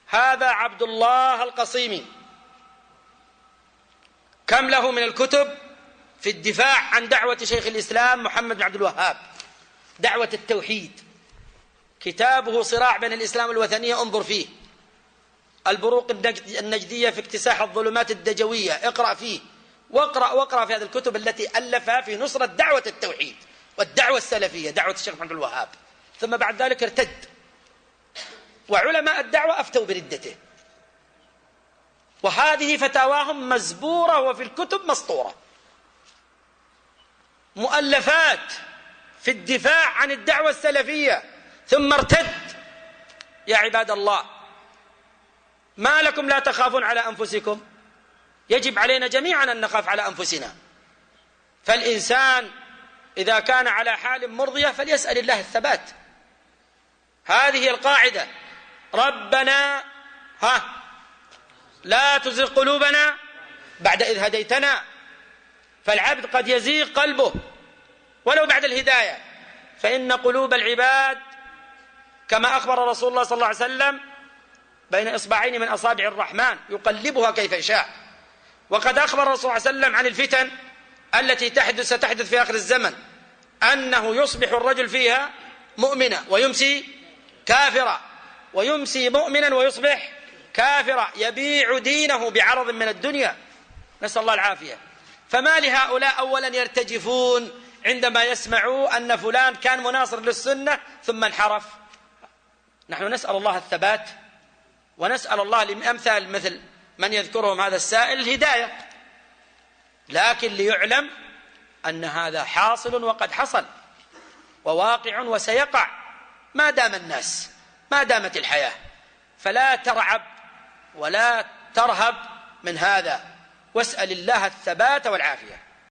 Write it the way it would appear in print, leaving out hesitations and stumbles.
هذا عبد الله القصيمي، كم له من الكتب في الدفاع عن دعوة شيخ الإسلام محمد بن عبد الوهاب، دعوة التوحيد. كتابه صراع بين الإسلام والوثنية، انظر فيه. البروق النجدية في اكتساح الظلمات الدجوية، اقرأ فيه، واقرأ في هذه الكتب التي ألفها في نصرة دعوة التوحيد والدعوة السلفية، دعوة الشيخ محمد بن الوهاب. ثم بعد ذلك ارتد، وعلماء الدعوة أفتوا بردته، وهذه فتاواهم مزبورة وفي الكتب مسطورة، مؤلفات في الدفاع عن الدعوة السلفية، ثم ارتد. يا عباد الله، ما لكم لا تخافون على أنفسكم؟ يجب علينا جميعا أن نخاف على أنفسنا. فالإنسان إذا كان على حال مرضية فليسأل الله الثبات. هذه القاعدة: ربنا لا تزغ قلوبنا بعد إذ هديتنا. فالعبد قد يزيغ قلبه ولو بعد الهداية، فإن قلوب العباد كما أخبر رسول الله صلى الله عليه وسلم بين إصبعين من أصابع الرحمن يقلبها كيف يشاء. وقد أخبر الرسول صلى الله عليه وسلم عن الفتن التي ستحدث في آخر الزمن، أنه يصبح الرجل فيها مؤمنا ويمسي كافرا، ويمسي مؤمنا ويصبح كافرا، يبيع دينه بعرض من الدنيا، نسأل الله العافية. فما لهؤلاء أولا يرتجفون عندما يسمعوا أن فلان كان مناصر للسنة ثم انحرف؟ نحن نسأل الله الثبات، ونسأل الله لأمثال مثل من يذكرهم هذا السائل الهداية، لكن ليعلم أن هذا حاصل وقد حصل وواقع وسيقع ما دام الناس، ما دامت الحياة. فلا ترعب ولا ترهب من هذا، واسأل الله الثبات والعافية.